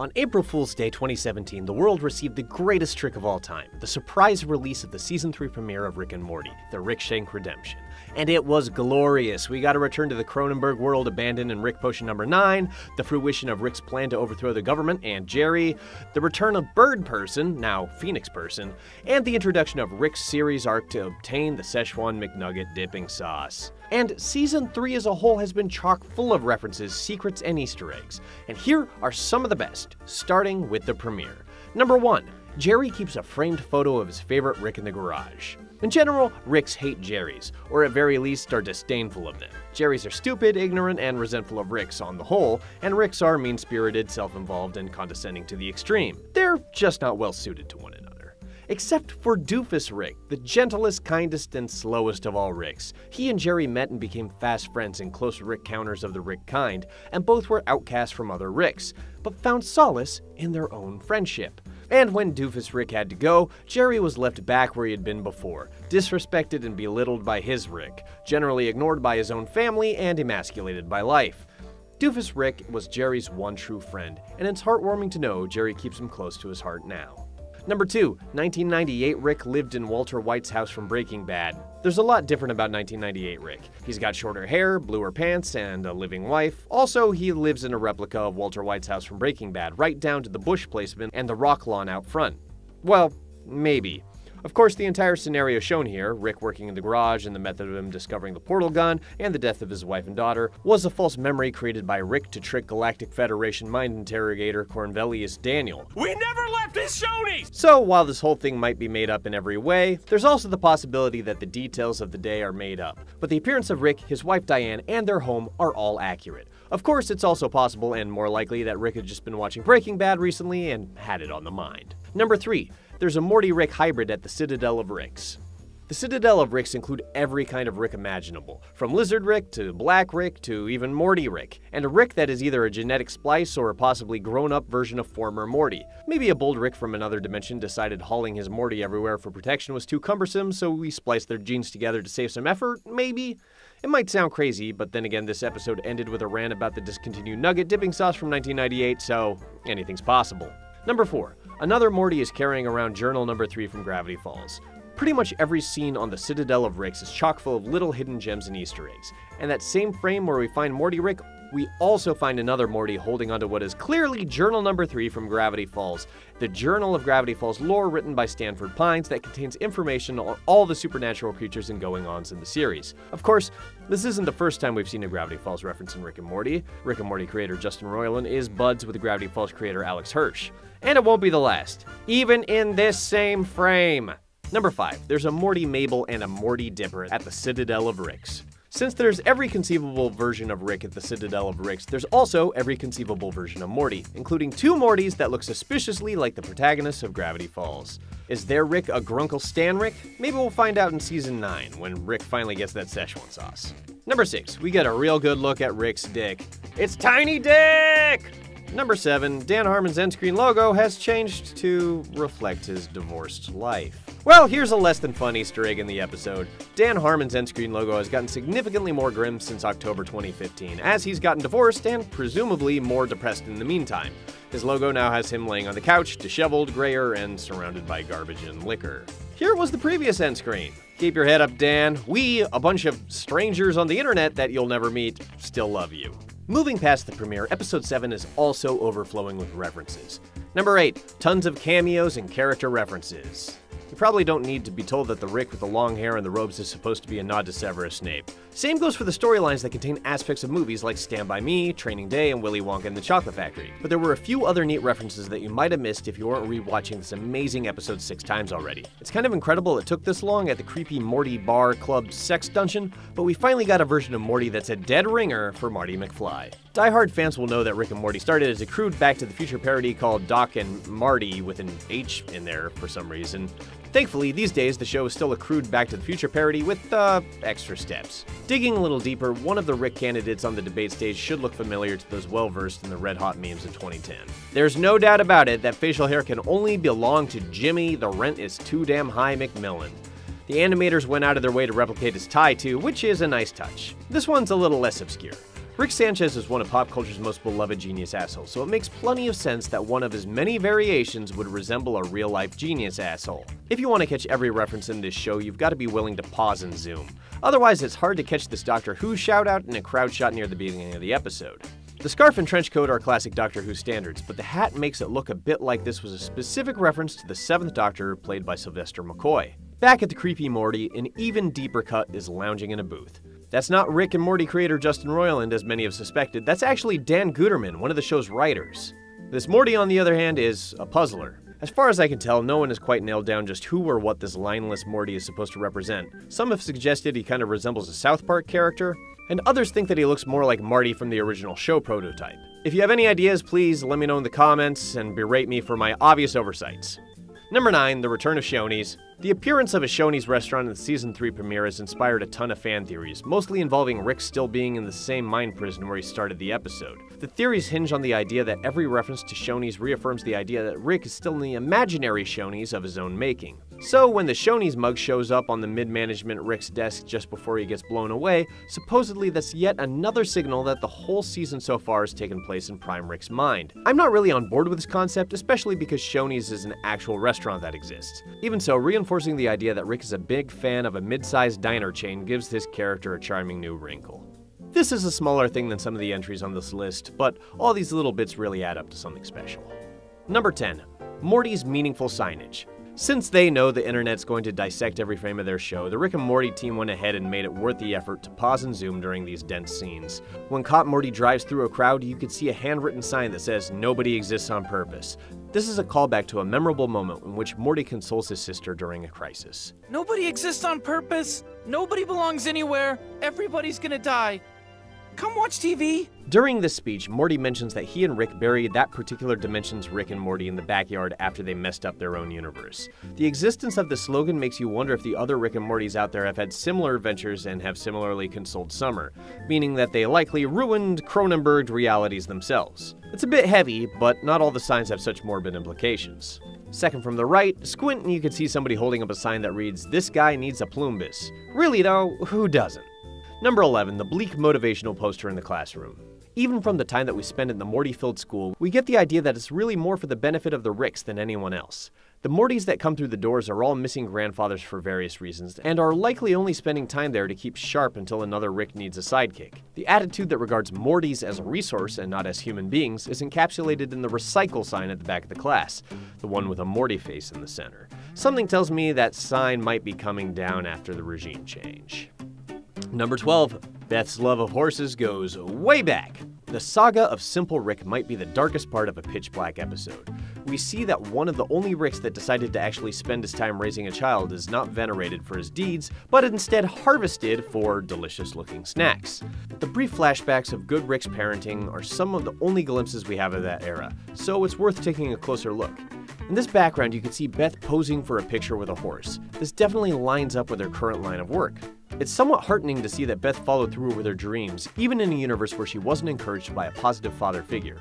On April Fool's Day 2017, the world received the greatest trick of all time, the surprise release of the Season 3 premiere of Rick and Morty, The Rick Shank Redemption. And it was glorious. We got a return to the Cronenberg world abandoned in Rick Potion number 9, the fruition of Rick's plan to overthrow the government and Jerry, the return of Bird Person, now Phoenix Person, and the introduction of Rick's series arc to obtain the Szechuan McNugget dipping sauce. And Season 3 as a whole has been chock full of references, secrets, and Easter eggs. And here are some of the best, starting with the premiere. Number 1. Jerry keeps a framed photo of his favorite Rick in the garage. In general, Ricks hate Jerrys, or at very least are disdainful of them. Jerrys are stupid, ignorant, and resentful of Ricks on the whole, and Ricks are mean-spirited, self-involved, and condescending to the extreme. They're just not well suited to one another. Except for Doofus Rick, the gentlest, kindest, and slowest of all Ricks. He and Jerry met and became fast friends and close Rick counters of the Rick kind, and both were outcasts from other Ricks, but found solace in their own friendship. And when Doofus Rick had to go, Jerry was left back where he had been before, disrespected and belittled by his Rick, generally ignored by his own family, and emasculated by life. Doofus Rick was Jerry's one true friend, and it's heartwarming to know Jerry keeps him close to his heart now. Number 2. 1998 Rick lived in Walter White's house from Breaking Bad. There's a lot different about 1998 Rick. He's got shorter hair, bluer pants, and a living wife. Also, he lives in a replica of Walter White's house from Breaking Bad, right down to the bush placement and the rock lawn out front. Well, maybe. Of course, the entire scenario shown here, Rick working in the garage and the method of him discovering the portal gun and the death of his wife and daughter, was a false memory created by Rick to trick Galactic Federation mind interrogator Cornelius Daniel. We never left his Shoney's! So, while this whole thing might be made up in every way, there's also the possibility that the details of the day are made up. But the appearance of Rick, his wife Diane, and their home are all accurate. Of course, it's also possible and more likely that Rick had just been watching Breaking Bad recently and had it on the mind. Number 3. There's a Morty-Rick hybrid at the Citadel of Ricks. The Citadel of Ricks include every kind of Rick imaginable, from Lizard Rick to Black Rick to even Morty Rick, and a Rick that is either a genetic splice or a possibly grown-up version of former Morty. Maybe a bold Rick from another dimension decided hauling his Morty everywhere for protection was too cumbersome, so we spliced their genes together to save some effort, maybe? It might sound crazy, but then again this episode ended with a rant about the discontinued nugget dipping sauce from 1998, so anything's possible. Number 4. Another Morty is carrying around journal number 3 from Gravity Falls. Pretty much every scene on the Citadel of Ricks is chock full of little hidden gems and Easter eggs. And that same frame where we find Morty Rick, we also find another Morty holding onto what is clearly journal number 3 from Gravity Falls, the Journal of Gravity Falls lore written by Stanford Pines that contains information on all the supernatural creatures and going-ons in the series. Of course, this isn't the first time we've seen a Gravity Falls reference in Rick and Morty. Rick and Morty creator Justin Roiland is buds with the Gravity Falls creator Alex Hirsch. And it won't be the last, even in this same frame. Number 5. There's a Morty Mabel and a Morty Dipper at the Citadel of Ricks. Since there's every conceivable version of Rick at the Citadel of Ricks, there's also every conceivable version of Morty, including 2 Mortys that look suspiciously like the protagonists of Gravity Falls. Is their Rick a Grunkle Stan Rick? Maybe we'll find out in Season 9, when Rick finally gets that Szechuan sauce. Number 6. We get a real good look at Rick's dick. It's Tiny Dick! Number 7, Dan Harmon's end screen logo has changed to reflect his divorced life. Well, here's a less than fun Easter egg in the episode. Dan Harmon's end screen logo has gotten significantly more grim since October 2015, as he's gotten divorced and presumably more depressed in the meantime. His logo now has him laying on the couch, disheveled, grayer, and surrounded by garbage and liquor. Here was the previous end screen. Keep your head up, Dan. We, a bunch of strangers on the internet that you'll never meet, still love you. Moving past the premiere, Episode 7 is also overflowing with references. Number 8, tons of cameos and character references. You probably don't need to be told that the Rick with the long hair and the robes is supposed to be a nod to Severus Snape. Same goes for the storylines that contain aspects of movies like Stand By Me, Training Day, and Willy Wonka and the Chocolate Factory. But there were a few other neat references that you might have missed if you weren't rewatching this amazing episode 6 times already. It's kind of incredible it took this long at the creepy Morty Bar Club sex dungeon, but we finally got a version of Morty that's a dead ringer for Marty McFly. Die-hard fans will know that Rick and Morty started as a crude Back to the Future parody called Doc and Marty with an H in there for some reason. Thankfully, these days, the show is still a crude Back to the Future parody with, extra steps. Digging a little deeper, one of the Rick candidates on the debate stage should look familiar to those well-versed in the red-hot memes of 2010. There's no doubt about it that facial hair can only belong to Jimmy the Rent is Too Damn High McMillan. The animators went out of their way to replicate his tie too, which is a nice touch. This one's a little less obscure. Rick Sanchez is one of pop culture's most beloved genius assholes, so it makes plenty of sense that one of his many variations would resemble a real-life genius asshole. If you want to catch every reference in this show, you've got to be willing to pause and zoom. Otherwise, it's hard to catch this Doctor Who shout-out in a crowd shot near the beginning of the episode. The scarf and trench coat are classic Doctor Who standards, but the hat makes it look a bit like this was a specific reference to the 7th Doctor, played by Sylvester McCoy. Back at the creepy Morty, an even deeper cut is lounging in a booth. That's not Rick and Morty creator Justin Roiland, as many have suspected. That's actually Dan Guterman, one of the show's writers. This Morty, on the other hand, is a puzzler. As far as I can tell, no one has quite nailed down just who or what this lineless Morty is supposed to represent. Some have suggested he kind of resembles a South Park character, and others think that he looks more like Marty from the original show prototype. If you have any ideas, please let me know in the comments and berate me for my obvious oversights. Number 9, the return of Shoney's. The appearance of a Shoney's restaurant in the Season 3 premiere has inspired a ton of fan theories, mostly involving Rick still being in the same mind prison where he started the episode. The theories hinge on the idea that every reference to Shoney's reaffirms the idea that Rick is still in the imaginary Shoney's of his own making. So when the Shoney's mug shows up on the mid-management Rick's desk just before he gets blown away, supposedly that's yet another signal that the whole season so far has taken place in Prime Rick's mind. I'm not really on board with this concept, especially because Shoney's is an actual restaurant that exists. Even so, reinforcing the idea that Rick is a big fan of a mid-sized diner chain gives this character a charming new wrinkle. This is a smaller thing than some of the entries on this list, but all these little bits really add up to something special. Number 10. Morty's meaningful signage. Since they know the internet's going to dissect every frame of their show, the Rick and Morty team went ahead and made it worth the effort to pause and zoom during these dense scenes. When Cop Morty drives through a crowd, you could see a handwritten sign that says, "Nobody exists on purpose." This is a callback to a memorable moment in which Morty consoles his sister during a crisis. Nobody exists on purpose. Nobody belongs anywhere. Everybody's gonna die. Come watch TV. During this speech, Morty mentions that he and Rick buried that particular dimension's Rick and Morty in the backyard after they messed up their own universe. The existence of the slogan makes you wonder if the other Rick and Mortys out there have had similar adventures and have similarly consoled Summer, meaning that they likely ruined Cronenberg's realities themselves. It's a bit heavy, but not all the signs have such morbid implications. Second from the right, squint and you can see somebody holding up a sign that reads, "This guy needs a plumbus." Really though, who doesn't? Number 11, the bleak motivational poster in the classroom. Even from the time that we spend in the Morty-filled school, we get the idea that it's really more for the benefit of the Ricks than anyone else. The Mortys that come through the doors are all missing grandfathers for various reasons, and are likely only spending time there to keep sharp until another Rick needs a sidekick. The attitude that regards Mortys as a resource and not as human beings is encapsulated in the recycle sign at the back of the class, the one with a Morty face in the center. Something tells me that sign might be coming down after the regime change. Number 12, Beth's love of horses goes way back. The saga of Simple Rick might be the darkest part of a Pitch Black episode. We see that one of the only Ricks that decided to actually spend his time raising a child is not venerated for his deeds, but instead harvested for delicious-looking snacks. The brief flashbacks of good Rick's parenting are some of the only glimpses we have of that era, so it's worth taking a closer look. In this background, you can see Beth posing for a picture with a horse. This definitely lines up with her current line of work. It's somewhat heartening to see that Beth followed through with her dreams, even in a universe where she wasn't encouraged by a positive father figure.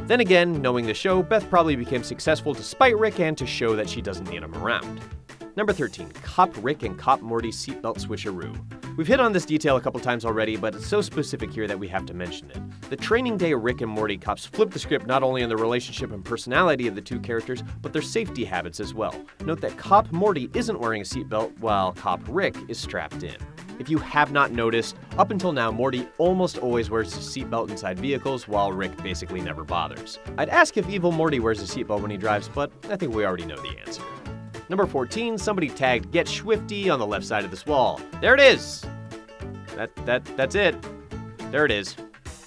Then again, knowing the show, Beth probably became successful to spite Rick and to show that she doesn't need him around. Number 13, Cop Rick and Cop Morty seatbelt switcheroo. We've hit on this detail a couple times already, but it's so specific here that we have to mention it. The training day Rick and Morty cops flip the script not only on the relationship and personality of the two characters, but their safety habits as well. Note that Cop Morty isn't wearing a seatbelt while Cop Rick is strapped in. If you have not noticed, up until now, Morty almost always wears his seatbelt inside vehicles, while Rick basically never bothers. I'd ask if evil Morty wears a seatbelt when he drives, but I think we already know the answer. Number 14, somebody tagged Get Swifty on the left side of this wall. There it is! That's it. There it is.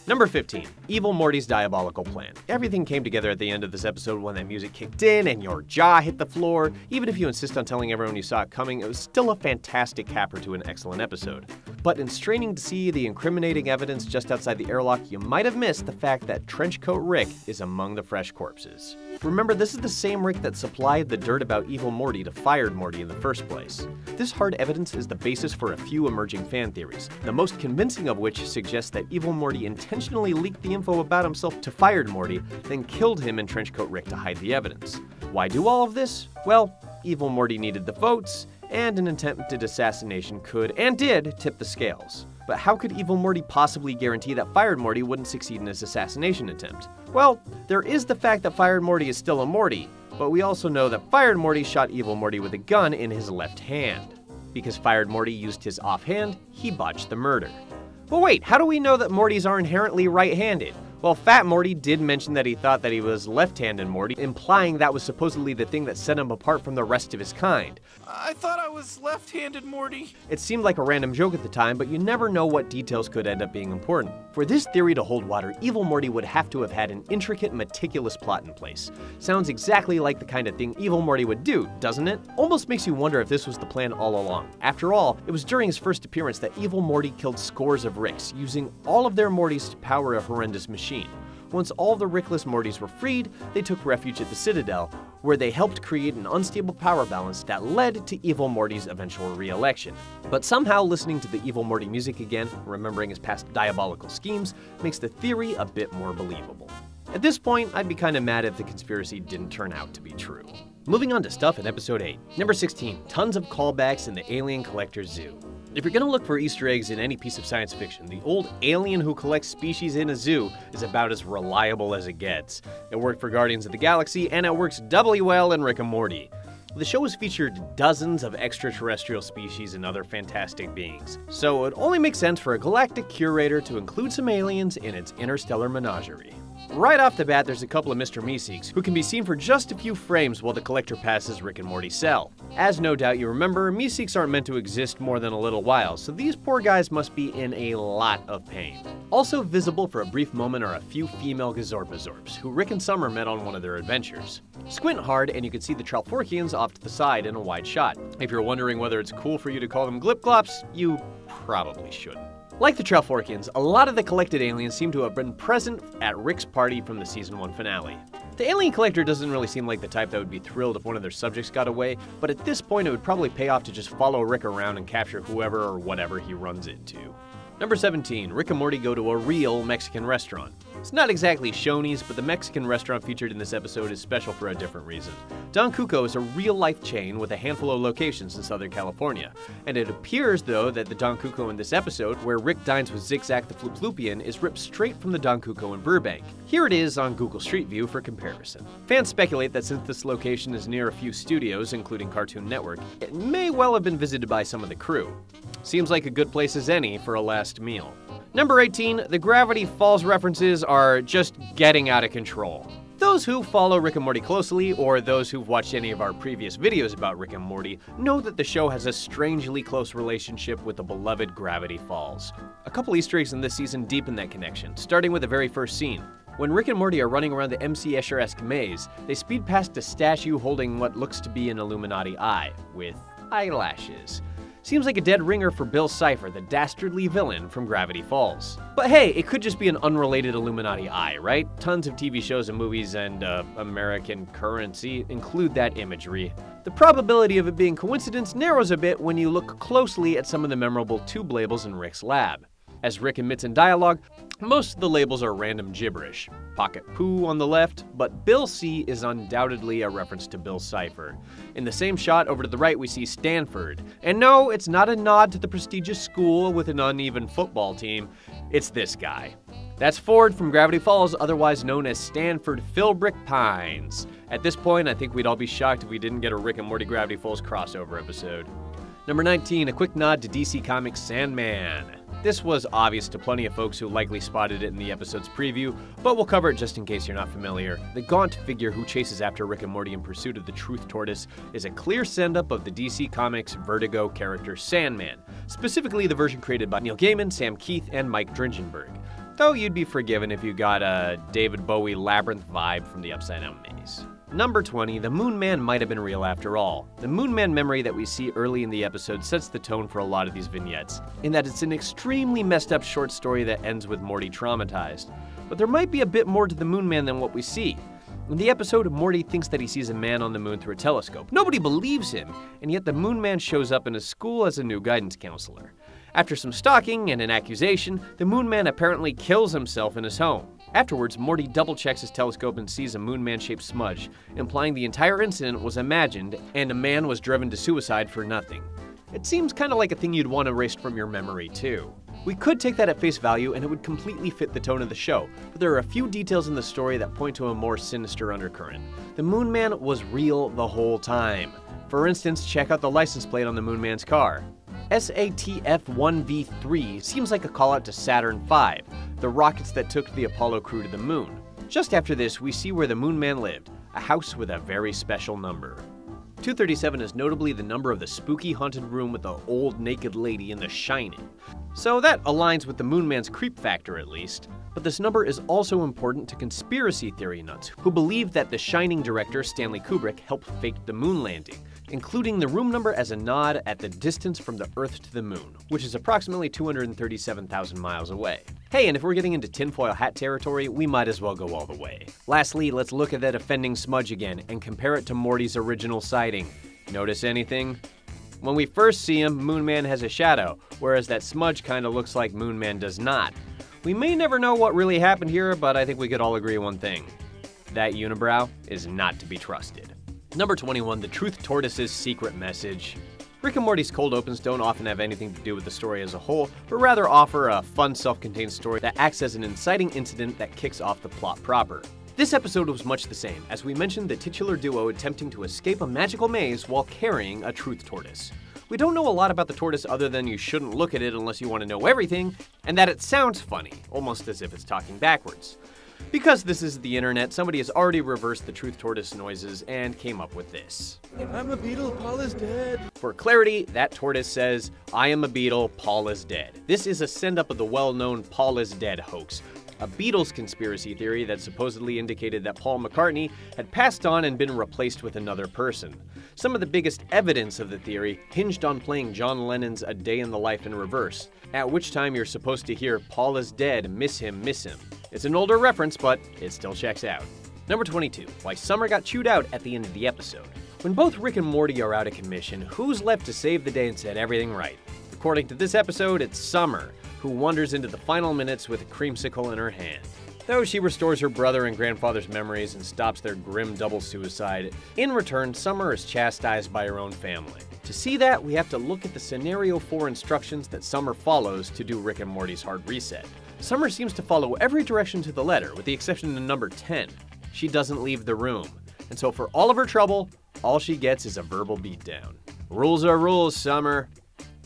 Number 15, Evil Morty's diabolical plan. Everything came together at the end of this episode when that music kicked in and your jaw hit the floor. Even if you insist on telling everyone you saw it coming, it was still a fantastic capper to an excellent episode. But in straining to see the incriminating evidence just outside the airlock, you might have missed the fact that Trenchcoat Rick is among the fresh corpses. Remember, this is the same Rick that supplied the dirt about Evil Morty to Fired Morty in the first place. This hard evidence is the basis for a few emerging fan theories, the most convincing of which suggests that Evil Morty intentionally leaked the info about himself to Fired Morty, then killed him and Trenchcoat Rick to hide the evidence. Why do all of this? Well, Evil Morty needed the votes, and an attempted assassination could and did tip the scales. But how could evil Morty possibly guarantee that fired Morty wouldn't succeed in his assassination attempt? Well, there is the fact that fired Morty is still a Morty, but we also know that fired Morty shot evil Morty with a gun in his left hand. Because fired Morty used his offhand, he botched the murder. But wait, how do we know that Mortys are inherently right-handed? Well, Fat Morty did mention that he thought that he was left-handed Morty, implying that was supposedly the thing that set him apart from the rest of his kind. I thought I was left-handed, Morty. It seemed like a random joke at the time, but you never know what details could end up being important. For this theory to hold water, evil Morty would have to have had an intricate, meticulous plot in place. Sounds exactly like the kind of thing evil Morty would do, doesn't it? Almost makes you wonder if this was the plan all along. After all, it was during his first appearance that evil Morty killed scores of Ricks, using all of their Mortys to power a horrendous machine. Once all the Rickless Mortys were freed, they took refuge at the Citadel, where they helped create an unstable power balance that led to evil Morty's eventual re-election. But somehow listening to the evil Morty music again, remembering his past diabolical schemes, makes the theory a bit more believable. At this point, I'd be kinda mad if the conspiracy didn't turn out to be true. Moving on to stuff in episode 8. Number 16, tons of callbacks in the Alien Collector Zoo. If you're gonna look for Easter eggs in any piece of science fiction, the old alien who collects species in a zoo is about as reliable as it gets. It worked for Guardians of the Galaxy, and it works doubly well in Rick and Morty. The show has featured dozens of extraterrestrial species and other fantastic beings, so it only makes sense for a galactic curator to include some aliens in its interstellar menagerie. Right off the bat, there's a couple of Mr. Meeseeks, who can be seen for just a few frames while the collector passes Rick and Morty's cell. As no doubt you remember, Meeseeks aren't meant to exist more than a little while, so these poor guys must be in a lot of pain. Also visible for a brief moment are a few female Gazorpazorps, who Rick and Summer met on one of their adventures. Squint hard and you can see the Troutforkians off to the side in a wide shot. If you're wondering whether it's cool for you to call them Glipglops, you probably shouldn't. Like the Troutforkians, a lot of the collected aliens seem to have been present at Rick's party from the Season 1 finale. The alien collector doesn't really seem like the type that would be thrilled if one of their subjects got away, but at this point it would probably pay off to just follow Rick around and capture whoever or whatever he runs into. Number 17, Rick and Morty go to a real Mexican restaurant. It's not exactly Shoney's, but the Mexican restaurant featured in this episode is special for a different reason. Don Cuco is a real-life chain with a handful of locations in Southern California, and it appears, though, that the Don Cuco in this episode, where Rick dines with Zigzag the Flooplupian, is ripped straight from the Don Cuco in Burbank. Here it is on Google Street View for comparison. Fans speculate that since this location is near a few studios, including Cartoon Network, it may well have been visited by some of the crew. Seems like a good place as any for a last meal. Number 18, the Gravity Falls references are just getting out of control. Those who follow Rick and Morty closely, or those who've watched any of our previous videos about Rick and Morty, know that the show has a strangely close relationship with the beloved Gravity Falls. A couple Easter eggs in this season deepen that connection, starting with the very first scene. When Rick and Morty are running around the MC Escher-esque maze, they speed past a statue holding what looks to be an Illuminati eye, with eyelashes. Seems like a dead ringer for Bill Cipher, the dastardly villain from Gravity Falls. But hey, it could just be an unrelated Illuminati eye, right? Tons of TV shows and movies and American currency include that imagery. The probability of it being coincidence narrows a bit when you look closely at some of the memorable tube labels in Rick's lab. As Rick admits in dialogue, most of the labels are random gibberish. Pocket Poo on the left, but Bill C is undoubtedly a reference to Bill Cipher. In the same shot over to the right we see Stanford. And no, it's not a nod to the prestigious school with an uneven football team, it's this guy. That's Ford from Gravity Falls, otherwise known as Stanford Philbrick Pines. At this point, I think we'd all be shocked if we didn't get a Rick and Morty Gravity Falls crossover episode. Number 19, a quick nod to DC Comics' Sandman. This was obvious to plenty of folks who likely spotted it in the episode's preview, but we'll cover it just in case you're not familiar. The gaunt figure who chases after Rick and Morty in pursuit of the Truth Tortoise is a clear send-up of the DC Comics Vertigo character Sandman, specifically the version created by Neil Gaiman, Sam Keith, and Mike Dringenberg. Though you'd be forgiven if you got a David Bowie Labyrinth vibe from the Upside Down Maze. Number 20, the Moon Man might have been real after all. The Moon Man memory that we see early in the episode sets the tone for a lot of these vignettes, in that it's an extremely messed up short story that ends with Morty traumatized. But there might be a bit more to the Moon Man than what we see. In the episode, Morty thinks that he sees a man on the moon through a telescope. Nobody believes him, and yet the Moon Man shows up in his school as a new guidance counselor. After some stalking and an accusation, the Moon Man apparently kills himself in his home. Afterwards, Morty double-checks his telescope and sees a Moon Man-shaped smudge, implying the entire incident was imagined and a man was driven to suicide for nothing. It seems kind of like a thing you'd want erased from your memory, too. We could take that at face value and it would completely fit the tone of the show, but there are a few details in the story that point to a more sinister undercurrent. The Moon Man was real the whole time. For instance, check out the license plate on the Moon Man's car. SATF-1V3 seems like a call out to Saturn V, the rockets that took the Apollo crew to the moon. Just after this, we see where the Moon Man lived, a house with a very special number. 237 is notably the number of the spooky haunted room with the old naked lady in The Shining. So that aligns with the Moon Man's creep factor at least. But this number is also important to conspiracy theory nuts who believe that The Shining director Stanley Kubrick helped fake the moon landing, including the room number as a nod at the distance from the Earth to the moon, which is approximately 237,000 miles away. Hey, and if we're getting into tinfoil hat territory, we might as well go all the way. Lastly, let's look at that offending smudge again and compare it to Morty's original sighting. Notice anything? When we first see him, Moon Man has a shadow, whereas that smudge kinda looks like Moon Man does not. We may never know what really happened here, but I think we could all agree one thing. That unibrow is not to be trusted. Number 21, the Truth Tortoise's secret message. Rick and Morty's cold opens don't often have anything to do with the story as a whole, but rather offer a fun self-contained story that acts as an inciting incident that kicks off the plot proper. This episode was much the same, as we mentioned the titular duo attempting to escape a magical maze while carrying a truth tortoise. We don't know a lot about the tortoise other than you shouldn't look at it unless you want to know everything, and that it sounds funny, almost as if it's talking backwards. Because this is the internet, somebody has already reversed the truth tortoise noises and came up with this. I'm a beetle, Paul is dead. For clarity, that tortoise says, I am a beetle, Paul is dead. This is a send-up of the well-known Paul is dead hoax, a Beatles conspiracy theory that supposedly indicated that Paul McCartney had passed on and been replaced with another person. Some of the biggest evidence of the theory hinged on playing John Lennon's A Day in the Life in reverse, at which time you're supposed to hear Paul is dead, miss him, miss him. It's an older reference, but it still checks out. Number 22, why Summer got chewed out at the end of the episode. When both Rick and Morty are out of commission, who's left to save the day and set everything right? According to this episode, it's Summer, who wanders into the final minutes with a creamsicle in her hand. Though she restores her brother and grandfather's memories and stops their grim double suicide, in return, Summer is chastised by her own family. To see that, we have to look at the Scenario 4 instructions that Summer follows to do Rick and Morty's hard reset. Summer seems to follow every direction to the letter, with the exception of number 10. She doesn't leave the room. And so for all of her trouble, all she gets is a verbal beatdown. Rules are rules, Summer.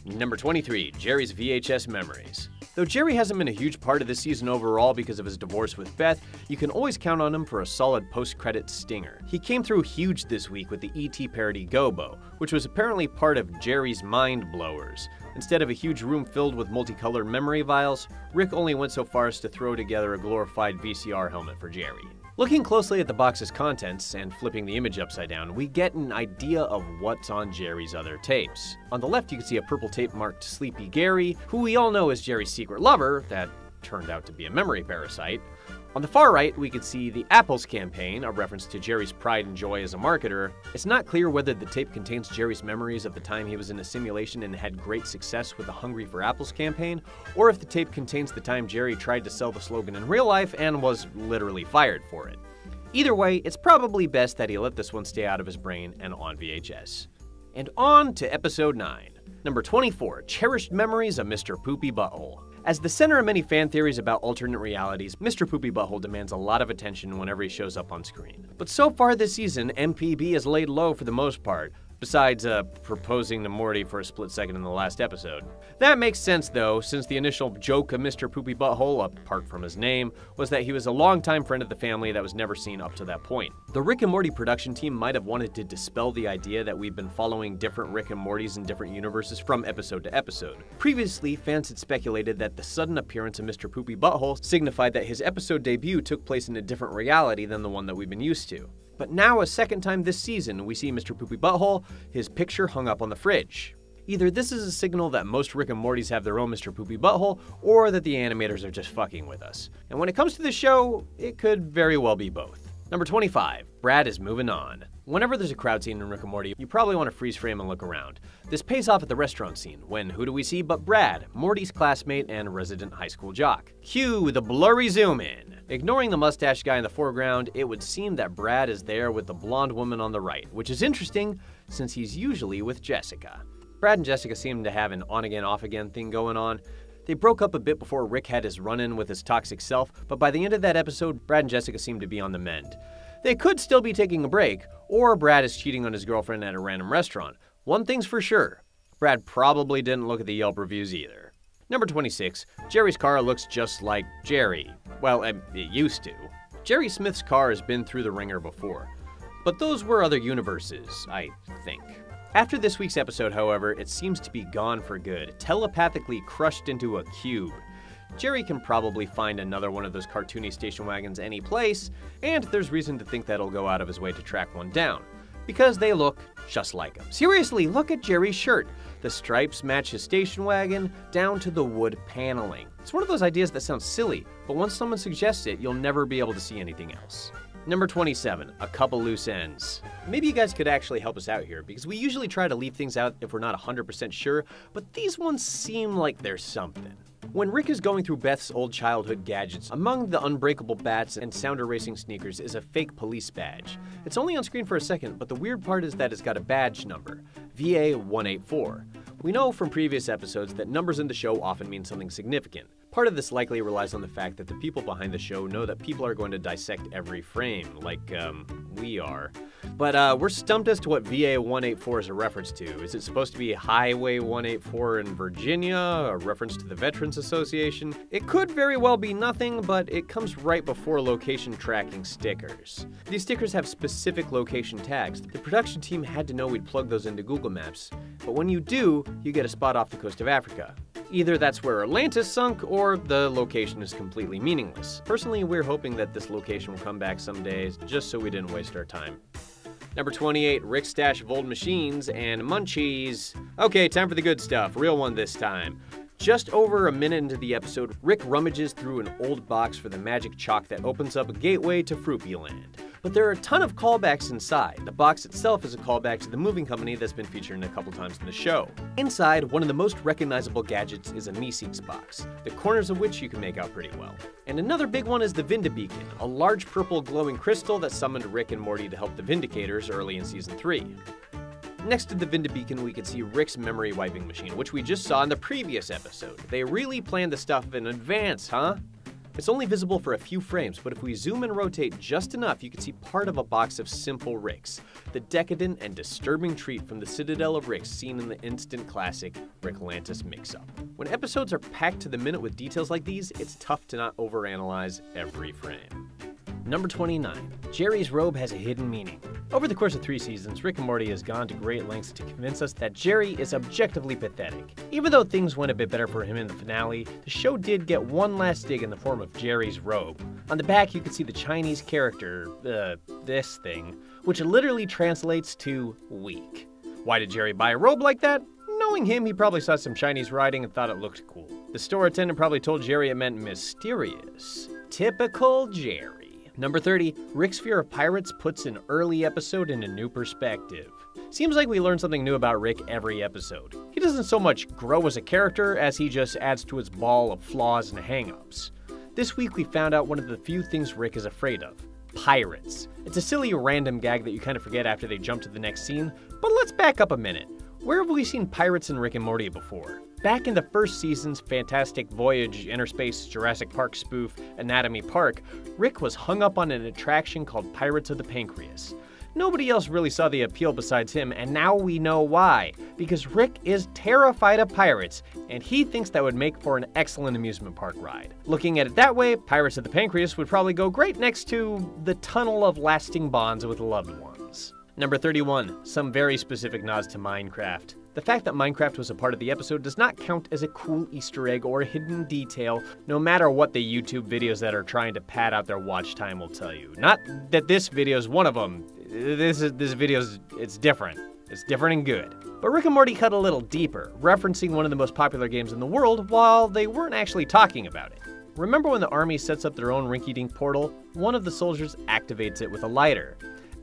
Number 23, Jerry's VHS memories. Though Jerry hasn't been a huge part of this season overall because of his divorce with Beth, you can always count on him for a solid post-credits stinger. He came through huge this week with the E.T. parody Gobo, which was apparently part of Jerry's Mind Blowers. Instead of a huge room filled with multicolored memory vials, Rick only went so far as to throw together a glorified VCR helmet for Jerry. Looking closely at the box's contents and flipping the image upside down, we get an idea of what's on Jerry's other tapes. On the left, you can see a purple tape marked Sleepy Gary, who we all know is Jerry's secret lover that turned out to be a memory parasite. On the far right, we could see the Apples campaign, a reference to Jerry's pride and joy as a marketer. It's not clear whether the tape contains Jerry's memories of the time he was in a simulation and had great success with the Hungry for Apples campaign, or if the tape contains the time Jerry tried to sell the slogan in real life and was literally fired for it. Either way, it's probably best that he let this one stay out of his brain and on VHS. And on to episode 9. Number 24, Cherished Memories of Mr. Poopy Butthole. As the center of many fan theories about alternate realities, Mr. Poopy Butthole demands a lot of attention whenever he shows up on screen. But so far this season, MPB has laid low for the most part, besides proposing to Morty for a split second in the last episode. That makes sense though, since the initial joke of Mr. Poopy Butthole, apart from his name, was that he was a longtime friend of the family that was never seen up to that point. The Rick and Morty production team might have wanted to dispel the idea that we've been following different Rick and Mortys in different universes from episode to episode. Previously, fans had speculated that the sudden appearance of Mr. Poopy Butthole signified that his episode debut took place in a different reality than the one that we've been used to. But now, a second time this season, we see Mr. Poopy Butthole, his picture hung up on the fridge. Either this is a signal that most Rick and Mortys have their own Mr. Poopy Butthole, or that the animators are just fucking with us. And when it comes to the show, it could very well be both. Number 25, Brad is moving on. Whenever there's a crowd scene in Rick and Morty, you probably want to freeze frame and look around. This pays off at the restaurant scene, when who do we see but Brad, Morty's classmate and resident high school jock. Cue the blurry zoom in. Ignoring the mustache guy in the foreground, it would seem that Brad is there with the blonde woman on the right, which is interesting since he's usually with Jessica. Brad and Jessica seem to have an on-again, off-again thing going on. They broke up a bit before Rick had his run-in with his toxic self, but by the end of that episode, Brad and Jessica seemed to be on the mend. They could still be taking a break, or Brad is cheating on his girlfriend at a random restaurant. One thing's for sure, Brad probably didn't look at the Yelp reviews either. Number 26, Jerry's car looks just like Jerry. Well, it used to. Jerry Smith's car has been through the ringer before, but those were other universes, I think. After this week's episode, however, it seems to be gone for good, telepathically crushed into a cube. Jerry can probably find another one of those cartoony station wagons any place, and there's reason to think that he'll go out of his way to track one down, because they look just like him. Seriously, look at Jerry's shirt. The stripes match his station wagon, down to the wood paneling. It's one of those ideas that sounds silly, but once someone suggests it, you'll never be able to see anything else. Number 27, a couple loose ends. Maybe you guys could actually help us out here, because we usually try to leave things out if we're not 100% sure, but these ones seem like there's something. When Rick is going through Beth's old childhood gadgets, among the unbreakable bats and sounder racing sneakers is a fake police badge. It's only on screen for a second, but the weird part is that it's got a badge number, VA184. We know from previous episodes that numbers in the show often mean something significant. Part of this likely relies on the fact that the people behind the show know that people are going to dissect every frame, like, we are. But we're stumped as to what VA184 is a reference to. Is it supposed to be Highway 184 in Virginia, a reference to the Veterans Association? It could very well be nothing, but it comes right before location tracking stickers. These stickers have specific location tags. The production team had to know we'd plug those into Google Maps, but when you do, you get a spot off the coast of Africa. Either that's where Atlantis sunk, or the location is completely meaningless. Personally, we're hoping that this location will come back someday, just so we didn't waste our time. Number 28, Rick's stash of old machines and munchies. Okay, time for the good stuff, real one this time. Just over a minute into the episode, Rick rummages through an old box for the magic chalk that opens up a gateway to Fruity Land. But there are a ton of callbacks inside. The box itself is a callback to the moving company that's been featured a couple times in the show. Inside, one of the most recognizable gadgets is a Meeseeks box, the corners of which you can make out pretty well. And another big one is the Vindibeacon, a large purple glowing crystal that summoned Rick and Morty to help the Vindicators early in Season 3. Next to the Vindibeacon, we can see Rick's memory wiping machine, which we just saw in the previous episode. They really planned the stuff in advance, huh? It's only visible for a few frames, but if we zoom and rotate just enough, you can see part of a box of simple Ricks, the decadent and disturbing treat from the Citadel of Ricks seen in the instant classic Rick-Lantis mix-up. When episodes are packed to the minute with details like these, it's tough to not overanalyze every frame. Number 29, Jerry's robe has a hidden meaning. Over the course of 3 seasons, Rick and Morty has gone to great lengths to convince us that Jerry is objectively pathetic. Even though things went a bit better for him in the finale, the show did get one last dig in the form of Jerry's robe. On the back, you can see the Chinese character, this thing, which literally translates to weak. Why did Jerry buy a robe like that? Knowing him, he probably saw some Chinese writing and thought it looked cool. The store attendant probably told Jerry it meant mysterious. Typical Jerry. Number 30, Rick's fear of pirates puts an early episode in a new perspective. Seems like we learn something new about Rick every episode. He doesn't so much grow as a character as he just adds to his ball of flaws and hang-ups. This week we found out one of the few things Rick is afraid of: pirates. It's a silly random gag that you kind of forget after they jump to the next scene, but let's back up a minute. Where have we seen pirates in Rick and Morty before? Back in the first season's Fantastic Voyage, Interspace, Jurassic Park spoof, Anatomy Park, Rick was hung up on an attraction called Pirates of the Pancreas. Nobody else really saw the appeal besides him, and now we know why. Because Rick is terrified of pirates, and he thinks that would make for an excellent amusement park ride. Looking at it that way, Pirates of the Pancreas would probably go great next to the Tunnel of Lasting Bonds with Loved Ones. Number 31, some very specific nods to Minecraft. The fact that Minecraft was a part of the episode does not count as a cool Easter egg or hidden detail, no matter what the YouTube videos that are trying to pad out their watch time will tell you. Not that this video is one of them. This video's, it's different. It's different and good. But Rick and Morty cut a little deeper, referencing one of the most popular games in the world while they weren't actually talking about it. Remember when the army sets up their own rinky-dink portal? One of the soldiers activates it with a lighter.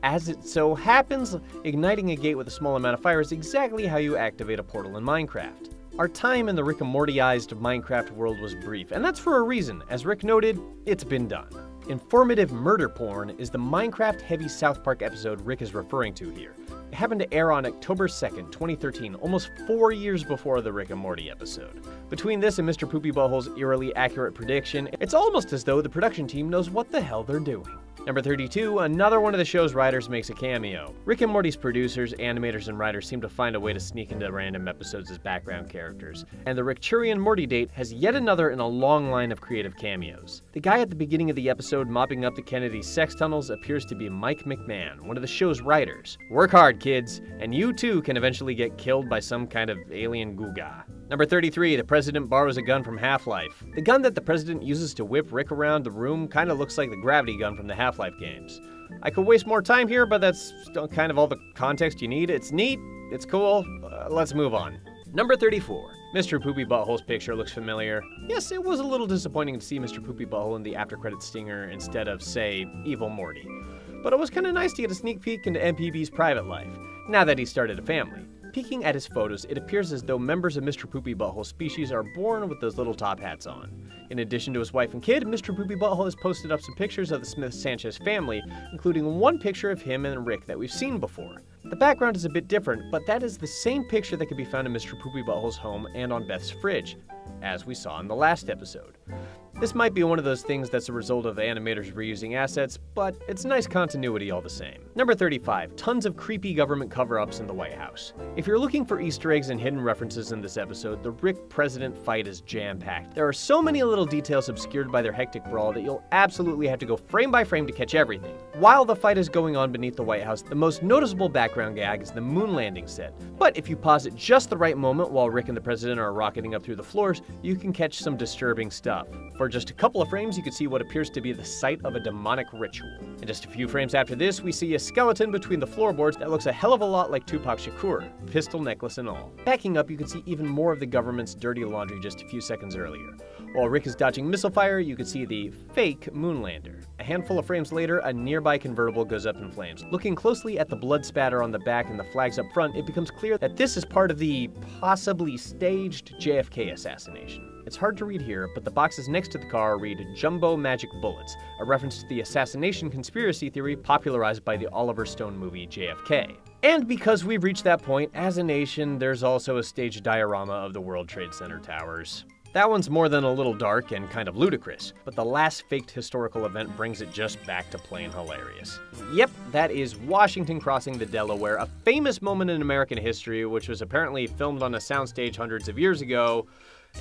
As it so happens, igniting a gate with a small amount of fire is exactly how you activate a portal in Minecraft. Our time in the Rick and Morty-ized Minecraft world was brief, and that's for a reason. As Rick noted, it's been done. Informative murder porn is the Minecraft-heavy South Park episode Rick is referring to here. It happened to air on October 2nd, 2013, almost 4 years before the Rick and Morty episode. Between this and Mr. Poopy Butthole's eerily accurate prediction, it's almost as though the production team knows what the hell they're doing. Number 32, another one of the show's writers makes a cameo. Rick and Morty's producers, animators, and writers seem to find a way to sneak into random episodes as background characters, and the Rick-Churian Morty date has yet another in a long line of creative cameos. The guy at the beginning of the episode mopping up the Kennedy sex tunnels appears to be Mike McMahon, one of the show's writers. Work hard, kids, and you too can eventually get killed by some kind of alien Googa. Number 33, the president borrows a gun from Half-Life. The gun that the president uses to whip Rick around the room kind of looks like the gravity gun from the Half-Life games. I could waste more time here, but that's kind of all the context you need. It's neat, it's cool, let's move on. Number 34, Mr. Poopy Butthole's picture looks familiar. Yes, it was a little disappointing to see Mr. Poopy Butthole in the after-credits stinger instead of, say, Evil Morty. But it was kind of nice to get a sneak peek into MPB's private life, now that he started a family. Peeking at his photos, it appears as though members of Mr. Poopy Butthole's species are born with those little top hats on. In addition to his wife and kid, Mr. Poopy Butthole has posted up some pictures of the Smith-Sanchez family, including one picture of him and Rick that we've seen before. The background is a bit different, but that is the same picture that can be found in Mr. Poopy Butthole's home and on Beth's fridge, as we saw in the last episode. This might be one of those things that's a result of animators reusing assets, but it's nice continuity all the same. Number 35, tons of creepy government cover-ups in the White House. If you're looking for Easter eggs and hidden references in this episode, the Rick President fight is jam-packed. There are so many little details obscured by their hectic brawl that you'll absolutely have to go frame by frame to catch everything. While the fight is going on beneath the White House, the most noticeable background gag is the moon landing set. But if you pause at just the right moment while Rick and the President are rocketing up through the floors, you can catch some disturbing stuff. For just a couple of frames, you can see what appears to be the site of a demonic ritual. And just a few frames after this, we see a skeleton between the floorboards that looks a hell of a lot like Tupac Shakur, pistol necklace and all. Backing up, you can see even more of the government's dirty laundry just a few seconds earlier. While Rick is dodging missile fire, you can see the fake moonlander. A handful of frames later, a nearby convertible goes up in flames. Looking closely at the blood spatter on the back and the flags up front, it becomes clear that this is part of the possibly staged JFK assassination. It's hard to read here, but the boxes next to the car read Jumbo Magic Bullets, a reference to the assassination conspiracy theory popularized by the Oliver Stone movie JFK. And because we've reached that point, as a nation, there's also a staged diorama of the World Trade Center towers. That one's more than a little dark and kind of ludicrous, but the last faked historical event brings it just back to plain hilarious. Yep, that is Washington crossing the Delaware, a famous moment in American history which was apparently filmed on a soundstage hundreds of years ago,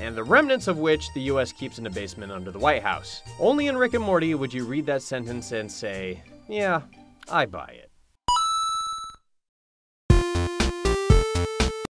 and the remnants of which the US keeps in a basement under the White House. Only in Rick and Morty would you read that sentence and say, yeah, I buy it.